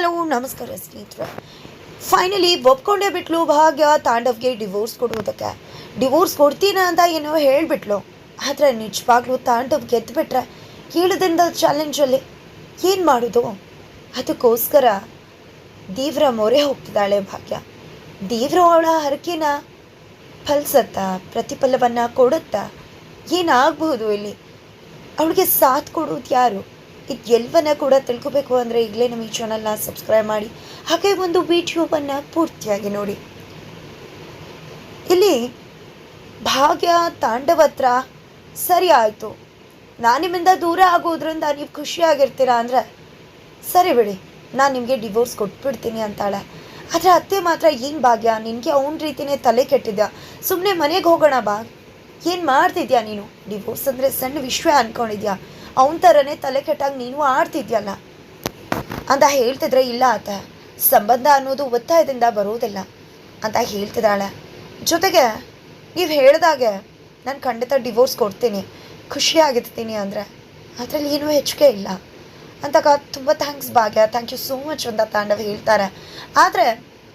Hello ನಮಸ್ಕಾರ ಸ್ನೇಹಿತರೆ. Finally ಒಪ್ಕೊಂಡೇ ಬಿಟ್ಲು ಭಾಗ್ಯ ತಾಂಡವ್ಗೆ divorce ಕೊಡುವುದಕ್ಕೆ. ಡಿವೋರ್ಸ್ ಕೊಡ್ತೀನ ಅಂತ ಏನೋ ಹೇಳಿಬಿಟ್ಲು. ಆದರೆ ನಿಜವಾಗ್ಲೂ ತಾಂಡವ್ ಗೆದ್ದುಬಿಟ್ರೆ ಕೀಳದಿಂದ ಚಾಲೆಂಜಲ್ಲಿ ಏನು ಮಾಡೋದು? ಅದಕ್ಕೋಸ್ಕರ ದೇವ್ರ ಮೊರೆ ಹೋಗ್ತಿದ್ದಾಳೆ ಭಾಗ್ಯ. ದೇವರು ಅವಳ ಹರಕೆನ ಫಲಿಸತ್ತಾ, ಪ್ರತಿಫಲವನ್ನು ಕೊಡುತ್ತಾ? ಏನಾಗಬಹುದು ಇಲ್ಲಿ? ಅವಳಿಗೆ ಸಾಥ್ ಕೊಡೋದು ಯಾರು? ಇದು ಎಲ್ಲವನ್ನ ಕೂಡ ತಿಳ್ಕೊಬೇಕು ಅಂದರೆ ಈಗಲೇ ನಮ್ಮ ಈ ಚಾನಲ್ನ ಸಬ್ಸ್ಕ್ರೈಬ್ ಮಾಡಿ, ಹಾಗೆ ಒಂದು ವಿಡಿಯೋವನ್ನು ಪೂರ್ತಿಯಾಗಿ ನೋಡಿ. ಇಲ್ಲಿ ಭಾಗ್ಯ ತಾಂಡವ್ ಹತ್ರ ಸರಿ ಆಯಿತು, ನಾನು ನಿಮ್ಮಿಂದ ದೂರ ಆಗೋದ್ರಿಂದ ನೀವು ಖುಷಿಯಾಗಿರ್ತೀರಾ ಅಂದರೆ ಸರಿ ಬಿಡಿ, ನಾನು ನಿಮಗೆ ಡಿವೋರ್ಸ್ ಕೊಟ್ಬಿಡ್ತೀನಿ ಅಂತಾಳೆ. ಆದರೆ ಅತ್ತೆ ಮಾತ್ರ ಏನು ಭಾಗ್ಯ, ನಿನಗೆ ಅವನ ರೀತಿಯೇ ತಲೆ ಕೆಟ್ಟಿದ್ಯಾ, ಸುಮ್ಮನೆ ಮನೆಗೆ ಹೋಗೋಣ ಬಾ, ಏನು ಮಾಡ್ತಿದ್ಯಾ ನೀನು? ಡಿವೋರ್ಸ್ ಅಂದರೆ ಸಣ್ಣ ವಿಷಯ ಅಂದ್ಕೊಂಡಿದ್ಯಾ? ಅವನ ಥರನೇ ತಲೆ ಕೆಟ್ಟಾಗ ನೀನು ಆಡ್ತಿದ್ಯಲ್ಲ ಅಂತ ಹೇಳ್ತಿದ್ರೆ, ಇಲ್ಲ ಆತ ಸಂಬಂಧ ಅನ್ನೋದು ಒತ್ತಾಯದಿಂದ ಬರೋದಿಲ್ಲ ಅಂತ ಹೇಳ್ತಿದ್ದಾಳೆ. ಜೊತೆಗೆ ನೀವು ಹೇಳಿದಾಗೆ ನಾನು ಖಂಡಿತ ಡಿವೋರ್ಸ್ ಕೊಡ್ತೀನಿ, ಖುಷಿಯಾಗಿರ್ತೀನಿ ಅಂದರೆ ಅದರಲ್ಲಿ ಏನೂ ಹೆಚ್ಚಿಗೆ ಇಲ್ಲ ಅಂತಾಗ ತುಂಬ thanks Bhagya, thank you so much ಅಂತ ತಾಂಡವ್ ಹೇಳ್ತಾರೆ. ಆದರೆ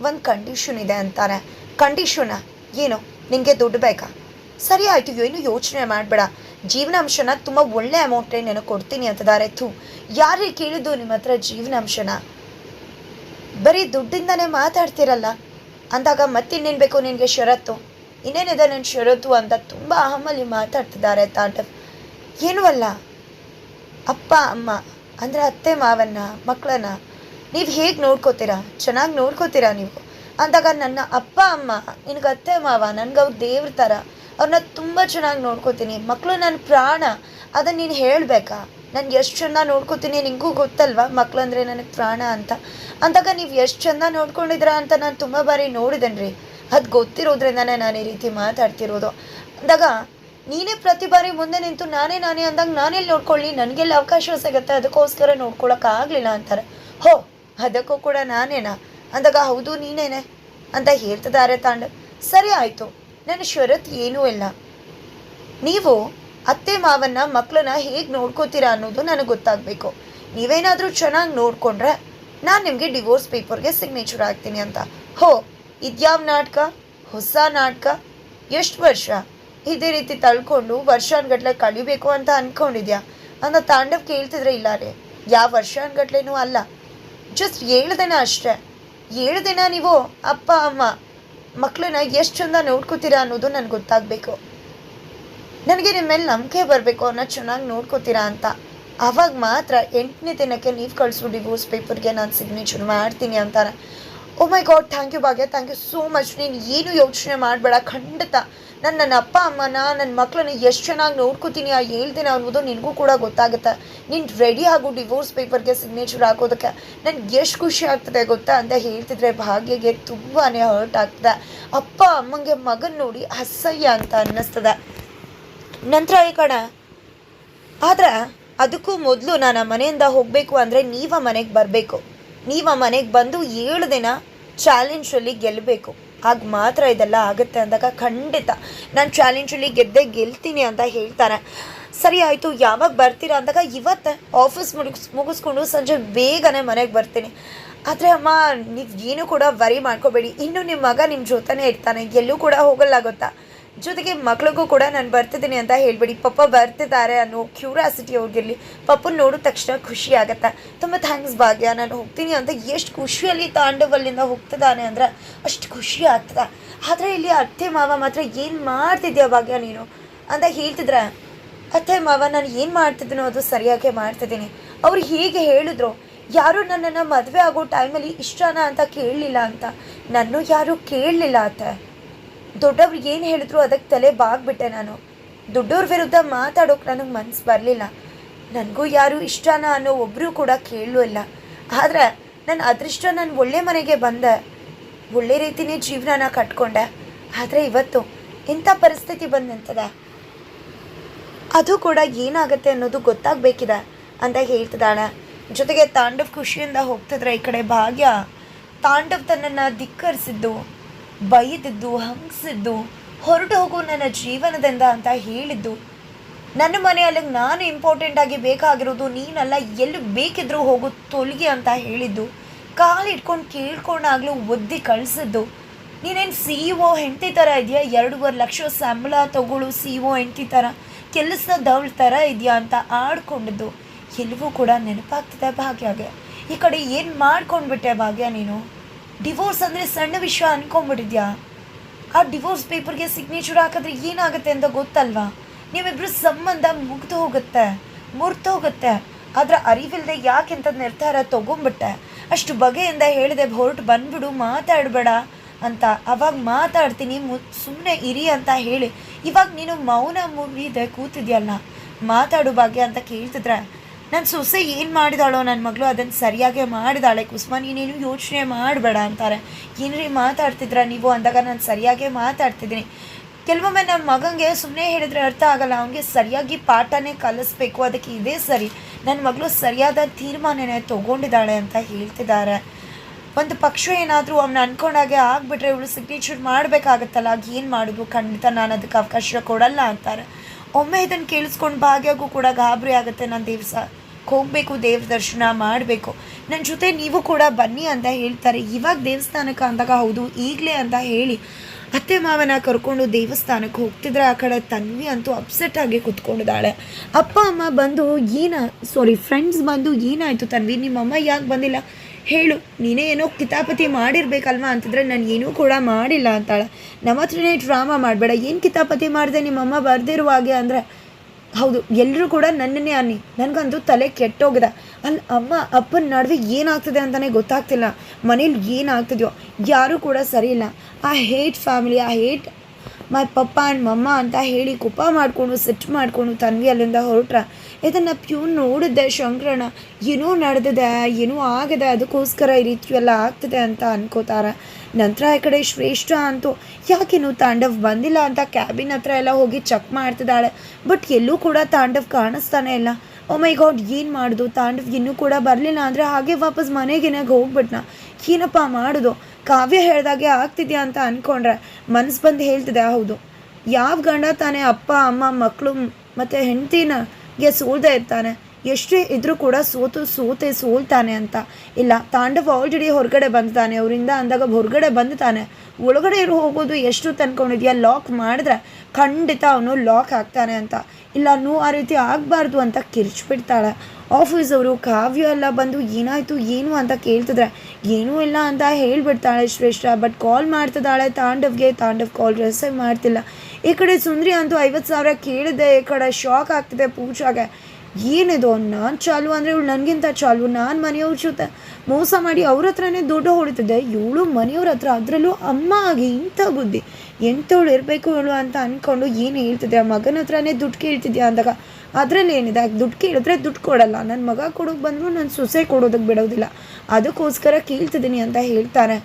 ಒಂದು ಕಂಡೀಷನ್ ಇದೆ ಅಂತಾರೆ. ಕಂಡೀಷನ ಏನು? ನಿನಗೆ ದುಡ್ಡು ಬೇಕಾ? ಸರಿ ಆಯಿತು, ಏನು ಯೋಚನೆ ಮಾಡಬೇಡ, ಜೀವನಾಂಶನ ತುಂಬ ಒಳ್ಳೆ ಅಮೌಂಟೇ ನಾನು ಕೊಡ್ತೀನಿ ಅಂತಿದ್ದಾರೆ. ಯಾರೇ ಕೇಳಿದ್ದು ನಿಮ್ಮ ಹತ್ರ ಜೀವನಾಂಶನ? ಬರೀ ದುಡ್ಡಿಂದನೇ ಮಾತಾಡ್ತಿರಲ್ಲ ಅಂದಾಗ ಮತ್ತಿನ್ನೇನು ಬೇಕು ನಿನಗೆ? ಷರತ್ತು ಇನ್ನೇನಿದೆ ನನ್ನ ಷರತ್ತು ಅಂತ ತುಂಬ ಅಹಮಲ್ಲಿ ಮಾತಾಡ್ತಿದ್ದಾರೆ ತಾಂಡವ್. ಏನೂ ಅಲ್ಲ, ಅಪ್ಪ ಅಮ್ಮ ಅಂದರೆ ಅತ್ತೆ ಮಾವನ್ನ ಮಕ್ಕಳನ್ನ ನೀವು ಹೇಗೆ ನೋಡ್ಕೋತೀರಾ? ಚೆನ್ನಾಗಿ ನೋಡ್ಕೋತೀರಾ ನೀವು ಅಂದಾಗ, ನನ್ನ ಅಪ್ಪ ಅಮ್ಮ ನಿನಗೆ ಅತ್ತೆ ಮಾವ, ನನಗೆ ಅವ್ರು ದೇವ್ರ ಥರ, ಅವ್ರನ್ನ ತುಂಬ ಚೆನ್ನಾಗಿ ನೋಡ್ಕೋತೀನಿ, ಮಕ್ಕಳು ನನ್ನ ಪ್ರಾಣ, ಅದನ್ನು ನೀನು ಹೇಳಬೇಕಾ? ನಾನು ಎಷ್ಟು ಚೆಂದ ನೋಡ್ಕೋತೀನಿ ನಿಮಗೂ ಗೊತ್ತಲ್ವ, ಮಕ್ಕಳು ಅಂದರೆ ನನಗೆ ಪ್ರಾಣ ಅಂತ. ಅಂದಾಗ ನೀವು ಎಷ್ಟು ಚೆಂದ ನೋಡ್ಕೊಂಡಿದ್ದೀರಾ ಅಂತ ನಾನು ತುಂಬ ಬಾರಿ ನೋಡಿದ್ದೇನೆ ರೀ, ಅದು ಗೊತ್ತಿರೋದ್ರಿಂದನೇ ನಾನು ಈ ರೀತಿ ಮಾತಾಡ್ತಿರೋದು. ಅಂದಾಗ ನೀನೇ ಪ್ರತಿ ಬಾರಿ ಮುಂದೆ ನಿಂತು ನಾನೇ ಅಂದಾಗ ನಾನೆಲ್ಲಿ ನೋಡ್ಕೊಳ್ಳಿ, ನನಗೆಲ್ಲ ಅವಕಾಶ ಸಿಗುತ್ತೆ, ಅದಕ್ಕೋಸ್ಕರ ನೋಡ್ಕೊಳಕ್ಕಾಗಲಿಲ್ಲ ಅಂತಾರೆ. ಹೋ, ಅದಕ್ಕೂ ಕೂಡ ನಾನೇನಾ ಅಂದಾಗ, ಹೌದು ನೀನೇನೆ ಅಂತ ಹೇಳ್ತಿದ್ದಾರೆ ತಾಂಡವ್. ಸರಿ ಆಯಿತು, ನನ್ನ ಷರತ್ತು ಏನೂ ಇಲ್ಲ, ನೀವು ಅತ್ತೆ ಮಾವನ್ನ ಮಕ್ಕಳನ್ನ ಹೇಗೆ ನೋಡ್ಕೋತೀರಾ ಅನ್ನೋದು ನನಗೆ ಗೊತ್ತಾಗಬೇಕು. ನೀವೇನಾದರೂ ಚೆನ್ನಾಗಿ ನೋಡಿಕೊಂಡ್ರೆ ನಾನು ನಿಮಗೆ ಡಿವೋರ್ಸ್ ಪೇಪರ್ಗೆ ಸಿಗ್ನೇಚರ್ ಹಾಕ್ತೀನಿ ಅಂತ. ಹೋ, ಇದ್ಯಾವ ನಾಟಕ? ಹೊಸ ನಾಟಕ? ಎಷ್ಟು ವರ್ಷ ಇದೇ ರೀತಿ ತಳ್ಕೊಂಡು ವರ್ಷಾನ್ಗಟ್ಲೆ ಕಳಿಬೇಕು ಅಂತ ಅಂದ್ಕೊಂಡಿದ್ಯಾ ಅಂತ ತಾಂಡವ್ ಕೇಳ್ತಿದ್ರೆ, ಇಲ್ಲ ರೀ, ಯಾವ ವರ್ಷಾನ್ಗಟ್ಲೆನೂ ಅಲ್ಲ, ಜಸ್ಟ್ 7 ದಿನ ಅಷ್ಟೇ. 7 ದಿನ ನೀವು ಅಪ್ಪ ಅಮ್ಮ ಮಕ್ಕಳನ್ನ ಎಷ್ಟು ಚಂದ ನೋಡ್ಕೋತೀರಾ ಅನ್ನೋದು ನನಗೆ ಗೊತ್ತಾಗಬೇಕು. ನನಗೆ ನಿಮ್ಮ ಮೇಲೆ ನಂಬಿಕೆ ಬರಬೇಕು, ಅವ್ರನ್ನ ಚೆನ್ನಾಗಿ ನೋಡ್ಕೋತೀರಾ ಅಂತ. ಆವಾಗ ಮಾತ್ರ 8ನೇ ದಿನಕ್ಕೆ ನೀವು ಕಳಿಸೋ ಡಿವೋರ್ಸ್ ಪೇಪರ್ಗೆ ನಾನು ಸಿಗ್ನೇಚರ್ ಮಾಡ್ತೀನಿ ಅಂತಾರೆ. ಓ ಮೈ god, thank you Bhagya, thank you so much. ನೀನು ಏನು ಯೋಚನೆ ಮಾಡಬೇಡ, ಖಂಡಿತ ನನ್ನ ಅಪ್ಪ ಅಮ್ಮನ ನನ್ನ ಮಕ್ಕಳನ್ನ ಎಷ್ಟು ಚೆನ್ನಾಗಿ ನೋಡ್ಕೋತೀನಿ ಆ 7 ದಿನ ಅನ್ನೋದು ನಿನಗೂ ಕೂಡ ಗೊತ್ತಾಗುತ್ತೆ. ನೀನು ರೆಡಿ ಆಗು ಡಿವೋರ್ಸ್ ಪೇಪರ್ಗೆ ಸಿಗ್ನೇಚರ್ ಹಾಕೋದಕ್ಕೆ. ನನಗೆ ಎಷ್ಟು ಖುಷಿ ಆಗ್ತದೆ ಗೊತ್ತಾ ಅಂತ ಹೇಳ್ತಿದ್ರೆ ಭಾಗ್ಯಗೆ ತುಂಬಾ ಹರ್ಟ್ ಆಗ್ತದೆ. ಅಪ್ಪ ಅಮ್ಮಂಗೆ ಮಗನ ನೋಡಿ ಅಸಹ್ಯ ಅಂತ ಅನ್ನಿಸ್ತದೆ. ನಂತರ ಈ ಕಡೆ ಆದರೆ ಅದಕ್ಕೂ ಮೊದಲು ನಾನು ಮನೆಯಿಂದ ಹೋಗಬೇಕು ಅಂದರೆ ನೀವ ಮನೆಗೆ ಬರಬೇಕು. ನೀವ ಮನೆಗೆ ಬಂದು 7 ದಿನ ಚಾಲೆಂಜಲ್ಲಿ ಗೆಲ್ಲಬೇಕು, ಆಗ ಮಾತ್ರ ಇದೆಲ್ಲ ಆಗುತ್ತೆ ಅಂದಾಗ, ಖಂಡಿತ ನಾನು ಚಾಲೆಂಜಲ್ಲಿ ಗೆಲ್ತೀನಿ ಅಂತ ಹೇಳ್ತಾರೆ. ಸರಿ ಆಯಿತು, ಯಾವಾಗ ಬರ್ತೀರಾ ಅಂದಾಗ, ಇವತ್ತೇ ಆಫೀಸ್ ಮುಗಿಸ್ಕೊಂಡು ಸಂಜೆ ಬೇಗನೆ ಮನೆಗೆ ಬರ್ತೀನಿ. ಆದರೆ ಅಮ್ಮ ನೀವು ಏನು ಕೂಡ ವರಿ ಮಾಡ್ಕೋಬೇಡಿ, ಇನ್ನು ನಿಮ್ಮ ಮಗ ನಿಮ್ಮ ಜೊತೆನೇ ಇರ್ತಾನೆ, ಎಲ್ಲೂ ಕೂಡ ಹೋಗಲ್ಲ ಗೊತ್ತಾ. ಜೊತೆಗೆ ಮಕ್ಳಿಗೂ ಕೂಡ ನಾನು ಬರ್ತಿದ್ದೀನಿ ಅಂತ ಹೇಳ್ಬೇಡಿ, ಪಪ್ಪ ಬರ್ತಿದ್ದಾರೆ ಅನ್ನೋ ಕ್ಯೂರಿಯಾಸಿಟಿ ಅವ್ರಿಗಿರಲಿ. ಪಪ್ಪನ ನೋಡಿದ ತಕ್ಷಣ ಖುಷಿ ಆಗುತ್ತೆ. ತುಂಬ ಥ್ಯಾಂಕ್ಸ್ ಭಾಗ್ಯ, ನಾನು ಹೋಗ್ತೀನಿ ಅಂತ ಎಷ್ಟು ಖುಷಿಯಲ್ಲಿ ತಾಂಡವಲ್ಲಿಂದ ಹೋಗ್ತಿದ್ದಾನೆ ಅಂದರೆ ಅಷ್ಟು ಖುಷಿ ಆಗ್ತದೆ. ಆದರೆ ಇಲ್ಲಿ ಅತ್ತೆ ಮಾವ ಮಾತ್ರ ಏನು ಮಾಡ್ತಿದ್ಯಾ ಭಾಗ್ಯ ನೀನು ಅಂತ ಹೇಳ್ತಿದ್ರೆ, ಅತ್ತೆ ಮಾವ ನಾನು ಏನು ಮಾಡ್ತಿದ್ದೀನೋ ಅದು ಸರಿಯಾಗಿ ಮಾಡ್ತಿದ್ದೀನಿ. ಅವ್ರು ಹೀಗೆ ಹೇಳಿದ್ರು, ಯಾರು ನನ್ನನ್ನು ಮದುವೆ ಆಗೋ ಟೈಮಲ್ಲಿ ಇಷ್ಟನಾ ಅಂತ ಕೇಳಲಿಲ್ಲ ಅಂತ. ನನ್ನೂ ಯಾರೂ ಕೇಳಲಿಲ್ಲ ಅತ್ತೆ. ದೊಡ್ಡವ್ರು ಏನು ಹೇಳಿದ್ರು ಅದಕ್ಕೆ ತಲೆ ಬಾಗ್ಬಿಟ್ಟೆ ನಾನು. ದೊಡ್ಡವ್ರ ವಿರುದ್ಧ ಮಾತಾಡೋಕೆ ನನಗೆ ಮನಸ್ಸು ಬರಲಿಲ್ಲ. ನನಗೂ ಯಾರು ಇಷ್ಟನಾ ಅನ್ನೋ ಒಬ್ಬರು ಕೂಡ ಕೇಳಲೂ ಇಲ್ಲ. ಆದರೆ ನನ್ನ ಅದೃಷ್ಟ, ನಾನು ಒಳ್ಳೆ ಮನೆಗೆ ಬಂದೆ, ಒಳ್ಳೆ ರೀತಿಯೇ ಜೀವನನ ಕಟ್ಕೊಂಡೆ. ಆದರೆ ಇವತ್ತು ಇಂಥ ಪರಿಸ್ಥಿತಿ ಬಂದು ನಿಂತದೆ, ಅದು ಕೂಡ ಏನಾಗುತ್ತೆ ಅನ್ನೋದು ಗೊತ್ತಾಗಬೇಕಿದೆ ಅಂತ ಹೇಳ್ತಿದ್ದಾಳೆ. ಜೊತೆಗೆ ತಾಂಡವ್ ಖುಷಿಯಿಂದ ಹೋಗ್ತಿದ್ರೆ, ಈ ಕಡೆ ಭಾಗ್ಯ ತಾಂಡವ್ ತನ್ನನ್ನು ಧಿಕ್ಕರಿಸಿದ್ದು, ಬೈದಿದ್ದು, ಹಂಗಿಸಿದ್ದು, ಹೊರಟು ಹೋಗು ನನ್ನ ಜೀವನದಿಂದ ಅಂತ ಹೇಳಿದ್ದು, ನನ್ನ ಮನೆಯಲ್ಲಿ ನಾನು ಇಂಪಾರ್ಟೆಂಟಾಗಿ ಬೇಕಾಗಿರೋದು ನೀನಲ್ಲ, ಎಲ್ಲಿ ಬೇಕಿದ್ರೂ ಹೋಗು ತೊಲಗಿ ಅಂತ ಹೇಳಿದ್ದು, ಕಾಲಿಟ್ಕೊಂಡು ಕೇಳ್ಕೊಂಡಾಗಲೂ ಒದ್ದಿ ಕಳಿಸಿದ್ದು. ನೀನೇನು CEO ಹೆಂಡತಿ ಥರ ಇದೆಯಾ, 2.5 ಲಕ್ಷ ಸಂಬಳ ತಗೊಳ್ಳು CEO ಹೆಂಡತಿ ಥರ, ಕೆಲಸದವಳ ಥರ ಇದೆಯಾ ಅಂತ ಆಡ್ಕೊಂಡಿದ್ದು ಎಲ್ಲವೂ ಕೂಡ ನೆನಪಾಗ್ತಿದೆ ಭಾಗ್ಯಗೆ. ಈ ಕಡೆ ಏನು ಮಾಡ್ಕೊಂಡ್ಬಿಟ್ಟೆ ಭಾಗ್ಯ ನೀನು? ಡಿವೋರ್ಸ್ ಅಂದರೆ ಸಣ್ಣ ವಿಷಯ ಅಂದ್ಕೊಂಡ್ಬಿಟ್ಟಿದ್ಯಾ? ಆ ಡಿವೋರ್ಸ್ ಪೇಪರ್ಗೆ ಸಿಗ್ನೇಚರ್ ಹಾಕಿದ್ರೆ ಏನಾಗುತ್ತೆ ಅಂತ ಗೊತ್ತಲ್ವಾ? ನೀವಿಬ್ಬರು ಸಂಬಂಧ ಮುಗ್ದು ಹೋಗುತ್ತೆ. ಆದರೆ ಅರಿವಿಲ್ಲದೆ ಯಾಕೆಂತ ನಿರ್ಧಾರ ತೊಗೊಂಬಿಟ್ಟೆ. ಅಷ್ಟು ಬಗೆಯಿಂದ ಹೇಳಿದೆ ಹೊರಟು ಬಂದ್ಬಿಡು, ಮಾತಾಡಬೇಡ ಅಂತ. ಅವಾಗ ಮಾತಾಡ್ತೀನಿ, ಸುಮ್ಮನೆ ಇರಿ ಅಂತ ಹೇಳಿ ಇವಾಗ ನೀನು ಮೌನ ಮುರಿದೆ ಕೂತಿದ್ಯಲ್ಲ, ಮಾತಾಡು ಭಾಗ್ಯ ಅಂತ ಕೇಳ್ತಿದ್ರೆ, ನನ್ನ ಸೊಸೆ ಏನು ಮಾಡಿದಾಳೋ ನನ್ನ ಮಗಳು ಅದನ್ನು ಸರಿಯಾಗಿ ಮಾಡಿದಾಳೆ ಕುಸುಮ, ನೀನೇನು ಯೋಚನೆ ಮಾಡಬೇಡ ಅಂತಾರೆ. ಏನ್ರಿ ಮಾತಾಡ್ತಿದ್ರ ನೀವು ಅಂದಾಗ ನಾನು ಸರಿಯಾಗೇ ಮಾತಾಡ್ತಿದ್ದೀನಿ. ಕೆಲವೊಮ್ಮೆ ನಮ್ಮ ಮಗನಿಗೆ ಸುಮ್ಮನೆ ಹೇಳಿದ್ರೆ ಅರ್ಥ ಆಗಲ್ಲ, ಅವನಿಗೆ ಸರಿಯಾಗಿ ಪಾಠನೇ ಕಲಿಸ್ಬೇಕು, ಅದಕ್ಕೆ ಇದೇ ಸರಿ, ನನ್ನ ಮಗಳು ಸರಿಯಾದ ತೀರ್ಮಾನನೇ ತೊಗೊಂಡಿದ್ದಾಳೆ ಅಂತ ಹೇಳ್ತಿದ್ದಾರೆ. ಒಂದು ಪಕ್ಷ ಏನಾದರೂ ಅವನ್ನ ಅಂದ್ಕೊಂಡಾಗೆ ಆಗಿಬಿಟ್ರೆ ಇವಳು ಸಿಗ್ನೇಚರ್ ಮಾಡಬೇಕಾಗತ್ತಲ್ಲ, ಆಗ ಏನು ಮಾಡೋದು? ಖಂಡಿತ ನಾನು ಅದಕ್ಕೆ ಅವಕಾಶ ಕೊಡಲ್ಲ ಅಂತಾರೆ. ಒಮ್ಮೆ ಇದನ್ನು ಕೇಳಿಸ್ಕೊಂಡು ಭಾಗ್ಯಗೂ ಕೂಡ ಗಾಬರಿ ಆಗುತ್ತೆ. ನಾನು ದೇವಸ್ಥಾನಕ್ಕೆ ಹೋಗಬೇಕು, ದೇವ್ರ ದರ್ಶನ ಮಾಡಬೇಕು, ನನ್ನ ಜೊತೆ ನೀವು ಕೂಡ ಬನ್ನಿ ಅಂತ ಹೇಳ್ತಾರೆ. ಇವಾಗ ದೇವಸ್ಥಾನಕ್ಕೆ ಅಂದಾಗ ಹೌದು ಈಗಲೇ ಅಂತ ಹೇಳಿ ಅತ್ತೆ ಮಾವನ ಕರ್ಕೊಂಡು ದೇವಸ್ಥಾನಕ್ಕೆ ಹೋಗ್ತಿದ್ರೆ ಆ ಕಡೆ ತನ್ವಿ ಅಂತೂ ಅಪ್ಸೆಟ್ ಆಗಿ ಕೂತ್ಕೊಂಡಿದ್ದಾಳೆ. ಅಪ್ಪ ಅಮ್ಮ ಬಂದು ಫ್ರೆಂಡ್ಸ್ ಬಂದು ಏನಾಯಿತು ತನ್ವಿ, ನಿಮ್ಮಮ್ಮ ಯಾಕೆ ಬಂದಿಲ್ಲ ಹೇಳು, ನೀನೇ ಏನೋ ಕಿತಾಪತಿ ಮಾಡಿರ್ಬೇಕಲ್ವಾ ಅಂತಿದ್ರೆ ನಾನು ಏನೂ ಕೂಡ ಮಾಡಿಲ್ಲ ಅಂತಾಳೆ. ನಮ್ಮ ಹತ್ರನೇ ಡ್ರಾಮಾ ಮಾಡಬೇಡ, ಏನು ಕಿತಾಪತಿ ಮಾಡಿದೆ ನಿಮ್ಮಮ್ಮ ಬರ್ದಿರುವ ಹಾಗೆ ಅಂದರೆ, ಹೌದು ಎಲ್ಲರೂ ಕೂಡ ನನ್ನನ್ನೇ ಅನ್ನಿ, ನನಗಂತೂ ತಲೆ ಕೆಟ್ಟೋಗಿದೆ. ಅಲ್ಲಿ ಅಮ್ಮ ಅಪ್ಪನ ನಡುವೆ ಏನಾಗ್ತದೆ ಅಂತಲೇ ಗೊತ್ತಾಗ್ತಿಲ್ಲ, ಮನೇಲಿ ಏನಾಗ್ತಿದೆಯೋ ಯಾರೂ ಕೂಡ ಸರಿ ಇಲ್ಲ. I hate family, I hate my papa and ಮಮ್ಮ ಅಂತ ಹೇಳಿ ಕುಪ್ಪ ಮಾಡಿಕೊಂಡು ಸಿಟ್ಟು ಮಾಡಿಕೊಂಡು ತನ್ವಿ ಅಲ್ಲಿಂದ ಹೊರಟ್ರೆ. ಇದನ್ನು ಪ್ಯೂನ್ ನೋಡಿದ್ದೆ ಶಂಕರಣ್ಣ, ಏನೋ ನಡೆದಿದೆ, ಏನೋ ಆಗಿದೆ, ಅದಕ್ಕೋಸ್ಕರ ಈ ರೀತಿ ಎಲ್ಲ ಆಗ್ತದೆ ಅಂತ ಅನ್ಕೋತಾರೆ. ನಂತರ ಈ ಕಡೆ ಶ್ರೇಷ್ಠ ಅಂತೂ ಯಾಕೇನು ತಾಂಡವ್ ಬಂದಿಲ್ಲ ಅಂತ ಕ್ಯಾಬಿನ್ ಹತ್ರ ಎಲ್ಲ ಹೋಗಿ ಚೆಕ್ ಮಾಡ್ತಿದ್ದಾಳೆ. ಬಟ್ ಎಲ್ಲೂ ಕೂಡ ತಾಂಡವ್ ಕಾಣಿಸ್ತಾನೆ ಇಲ್ಲ. ಓ ಮೈ ಗಾಡ್, ಏನು ಮಾಡೋದು? ತಾಂಡವ್ ಇನ್ನೂ ಕೂಡ ಬರಲಿಲ್ಲ ಅಂದರೆ ಹಾಗೆ ವಾಪಸ್ ಮನೆಗೇನಾಗ ಹೋಗ್ಬಿಟ್ನ, ಏನಪ್ಪ ಮಾಡೋದು? ಕಾವ್ಯ ಹೇಳ್ದಾಗೆ ಆಗ್ತಿದ್ಯಾ ಅಂತ ಅಂದ್ಕೊಂಡ್ರೆ ಮನಸ್ಸು ಬಂದು ಹೇಳ್ತಿದೆ, ಹೌದು ಯಾವ ಗಂಡ ತಾನೇ ಅಪ್ಪ ಅಮ್ಮ ಮಕ್ಕಳು ಮತ್ತು ಹೆಂಡತಿನಗೆ ಸೋಲ್ದೇ ಇರ್ತಾನೆ, ಎಷ್ಟೇ ಇದ್ರೂ ಕೂಡ ಸೋಲ್ತಾನೆ ಅಂತ. ಇಲ್ಲ, ತಾಂಡವ್ ಆಲ್ರೆಡಿ ಹೊರಗಡೆ ಬಂದಿದ್ದಾನೆ ಅವರಿಂದ ಅಂದಾಗ ಹೊರಗಡೆ ಬಂದಿದ್ದಾನೆ, ಒಳಗಡೆ ಹೋಗೋದು ಎಷ್ಟು ತಂದ್ಕೊಂಡಿದ್ಯಾ? ಲಾಕ್ ಮಾಡಿದ್ರೆ ಖಂಡಿತ ಅವನು ಲಾಕ್ ಆಗ್ತಾನೆ ಅಂತ. ಇಲ್ಲ ಆ ರೀತಿ ಆಗಬಾರ್ದು ಅಂತ ಕಿರ್ಚ್ಬಿಡ್ತಾಳೆ. ಆಫೀಸವರು ಕಾವ್ಯ ಎಲ್ಲ ಬಂದು ಏನಾಯಿತು ಏನು ಅಂತ ಕೇಳ್ತಿದ್ರೆ ಏನೂ ಇಲ್ಲ ಅಂತ ಹೇಳಿಬಿಡ್ತಾಳೆ ಶ್ರೇಷ್ಠ. ಬಟ್ ಕಾಲ್ ಮಾಡ್ತಿದ್ದಾಳೆ ತಾಂಡವ್ಗೆ, ತಾಂಡವ್ ಕಾಲ್ ರಿಸೀವ್ ಮಾಡ್ತಿಲ್ಲ. ಈ ಕಡೆ ಸುಂದ್ರಿ ಅಂತೂ 50,000 ಕೇಳಿದೆ, ಈ ಕಡೆ ಶಾಕ್ ಆಗ್ತಿದೆ ಪೂಜಾಗೆ. ಏನಿದು, ನಾನು ಚಾಲು ಅಂದರೆ ಇವಳು ನನಗಿಂತ ಚಾಲು, ನಾನು ಮನೆಯವ್ರ ಜೊತೆ ಮೋಸ ಮಾಡಿ ಅವ್ರ ಹತ್ರನೇ ದುಡ್ಡು ಹೊಡಿತಿದ್ದೆ, ಇವಳು ಮನೆಯವ್ರ ಹತ್ರ, ಅದರಲ್ಲೂ ಅಮ್ಮ ಆಗಿ ಇಂಥ ಬುದ್ಧಿ ಎಂಥವಳು ಇರಬೇಕು ಇವಳು ಅಂತ ಅಂದ್ಕೊಂಡು ಏನು ಹೇಳ್ತಿದ್ದೆ, ಮಗನ ಹತ್ರನೇ ದುಡ್ಡು ಕೇಳ್ತಿದ್ಯಾ ಅಂದಾಗ ಅದರಲ್ಲಿ ಏನಿದೆ, ದುಡ್ಡು ಕೇಳಿದ್ರೆ ದುಡ್ಡು ಕೊಡಲ್ಲ, ನನ್ನ ಮಗ ಕೊಡೋಕೆ ಬಂದರೂ ನನ್ನ ಸೊಸೆ ಕೊಡೋದಕ್ಕೆ ಬಿಡೋದಿಲ್ಲ, ಅದಕ್ಕೋಸ್ಕರ ಕೇಳ್ತಿದ್ದೀನಿ ಅಂತ ಹೇಳ್ತಾರೆ.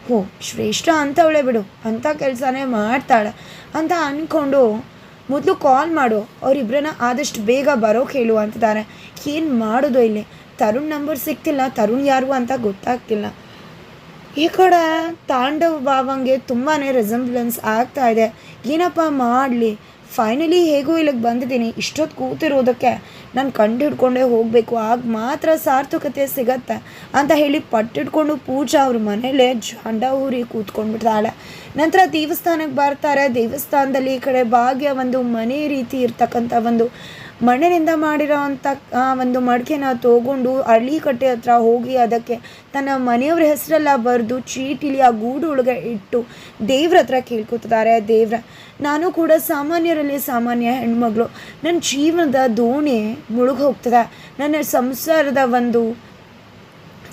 ಹೋ ಶ್ರೇಷ್ಠ ಅಂಥವಳೆ ಬಿಡು, ಅಂಥ ಕೆಲಸನೇ ಮಾಡ್ತಾಳೆ ಅಂತ ಅಂದ್ಕೊಂಡು ಮೊದಲು ಕಾಲ್ ಮಾಡು, ಅವರಿಬ್ಬರನ್ನ ಆದಷ್ಟು ಬೇಗ ಬರೋಕೆ ಹೇಳು ಅಂತಿದ್ದಾರೆ. ಏನು ಮಾಡೋದು ಇಲ್ಲಿ? ತರುಣ್ ನಂಬರ್ ಸಿಗ್ತಿಲ್ಲ, ತರುಣ್ ಯಾರು ಅಂತ ಗೊತ್ತಾಗ್ತಿಲ್ಲ. ಈ ಕಡೆ ತಾಂಡವ್ ಭಾವಂಗೆ ತುಂಬಾ ರೆಸೆಂಬ್ಲೆನ್ಸ್ ಆಗ್ತಾ ಇದೆ. ಏನಪ್ಪ ಮಾಡಲಿ, ಫೈನಲಿ ಹೇಗೂ ಇಲ್ಲಿಗೆ ಬಂದಿದ್ದೀನಿ, ಇಷ್ಟೊತ್ತು ಕೂತಿರೋದಕ್ಕೆ ನಾನು ಕಂಡು ಹಿಡ್ಕೊಂಡೇ ಹೋಗಬೇಕು, ಆಗ ಮಾತ್ರ ಸಾರ್ಥಕತೆ ಸಿಗತ್ತೆ ಅಂತ ಹೇಳಿ ಪಟ್ಟಿಡ್ಕೊಂಡು ಪೂಜಾ ಅವ್ರ ಮನೇಲೆ ಜಾಂಡ ಊರಿ ಕೂತ್ಕೊಂಡ್ಬಿಡ್ತಾಳೆ. ನಂತರ ದೇವಸ್ಥಾನಕ್ಕೆ ಬರ್ತಾರೆ. ದೇವಸ್ಥಾನದಲ್ಲಿ ಈ ಕಡೆ ಭಾಗ್ಯ ಒಂದು ಮನೆ ರೀತಿ ಇರ್ತಕ್ಕಂಥ ಒಂದು ಮಣ್ಣಿನಿಂದ ಮಾಡಿರೋ ಅಂಥ ಒಂದು ಮಡಿಕೆನ ತೊಗೊಂಡು ಅರಳಿಕಟ್ಟೆ ಹತ್ರ ಹೋಗಿ ಅದಕ್ಕೆ ತನ್ನ ಮನೆಯವ್ರ ಹೆಸರೆಲ್ಲ ಬರೆದು ಚೀಟಿಲಿ ಆ ಗೂಡು ಒಳಗೆ ಇಟ್ಟು ದೇವ್ರ ಹತ್ರ ಕೇಳ್ಕೊತಿದ್ದಾರೆ. ದೇವ್ರ, ನಾನು ಕೂಡ ಸಾಮಾನ್ಯರಲ್ಲಿ ಸಾಮಾನ್ಯ ಹೆಣ್ಮಗಳು, ನನ್ನ ಜೀವನದ ದೋಣಿ ಮುಳುಗಿ ಹೋಗ್ತದೆ, ನನ್ನ ಸಂಸಾರದ ಒಂದು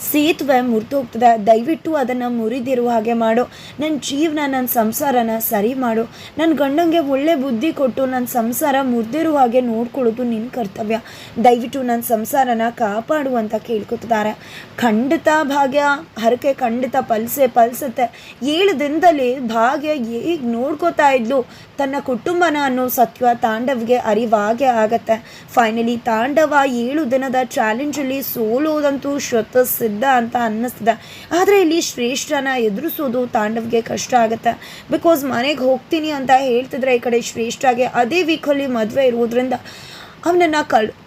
ಸೇತುವೆ ಮುರಿದು ಹೋಗ್ತದೆ, ದಯವಿಟ್ಟು ಅದನ್ನು ಮುರಿದಿರುವ ಹಾಗೆ ಮಾಡು, ನನ್ನ ಜೀವನ ನನ್ನ ಸಂಸಾರನ ಸರಿ ಮಾಡು, ನನ್ನ ಗಂಡಂಗೆ ಒಳ್ಳೆ ಬುದ್ಧಿ ಕೊಟ್ಟು ನನ್ನ ಸಂಸಾರ ಮುರಿದಿರುವ ಹಾಗೆ ನೋಡ್ಕೊಳ್ಳೋದು ನಿನ್ನ ಕರ್ತವ್ಯ, ದಯವಿಟ್ಟು ನನ್ನ ಸಂಸಾರನ ಕಾಪಾಡು ಅಂತ ಕೇಳ್ಕೊತಿದ್ದಾರೆ. ಖಂಡಿತ ಭಾಗ್ಯ ಹರಕೆ ಖಂಡಿತ ಫಲಿಸುತ್ತೆ. 7 ದಿನದಲ್ಲಿ ಭಾಗ್ಯ ಹೇಗೆ ನೋಡ್ಕೋತಾ ಇದ್ಲು ತನ್ನ ಕುಟುಂಬನ ಅನ್ನೋ ಸತ್ಯ ತಾಂಡವ್ಗೆ ಅರಿವಾಗೇ ಆಗತ್ತೆ. ಫೈನಲಿ ತಾಂಡವ 7 ದಿನದ ಚಾಲೆಂಜಲ್ಲಿ ಸೋಲೋದಂತೂ ಸಿದ್ಧ ಅಂತ ಅನ್ನಿಸ್ತದೆ. ಆದರೆ ಇಲ್ಲಿ ಶ್ರೇಷ್ಠನ ಎದುರಿಸೋದು ತಾಂಡವ್ಗೆ ಕಷ್ಟ ಆಗುತ್ತೆ. ಬಿಕಾಸ್ ಮನೆಗೆ ಹೋಗ್ತೀನಿ ಅಂತ ಹೇಳ್ತಿದ್ರೆ ಈ ಕಡೆ ಶ್ರೇಷ್ಠಗೆ ಅದೇ ವೀಕಲ್ಲಿ ಮದುವೆ ಇರೋದ್ರಿಂದ ಅವನನ್ನು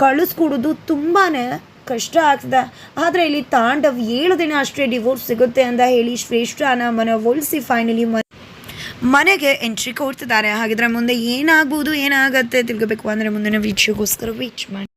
ಕಳಿಸ್ಕೊಡೋದು ತುಂಬಾ ಕಷ್ಟ ಆಗ್ತದೆ. ಆದರೆ ಇಲ್ಲಿ ತಾಂಡವ್ 7 ದಿನ ಅಷ್ಟೇ ಡಿವೋರ್ಸ್ ಸಿಗುತ್ತೆ ಅಂತ ಹೇಳಿ ಶ್ರೇಷ್ಠನ ಮನವೊಲಿಸಿ ಫೈನಲಿ ಮನೆಗೆ ಎಂಟ್ರಿ ಕೊಡ್ತಿದ್ದಾರೆ. ಹಾಗಿದ್ರೆ ಮುಂದೆ ಏನಾಗ್ಬೋದು, ಏನಾಗತ್ತೆ ತಿಳ್ಕೋಬೇಕು ಅಂದರೆ ಮುಂದಿನ ವೀಕ್ಷೆಗೋಸ್ಕರ ವೀಚ್ ಮಾಡಿ.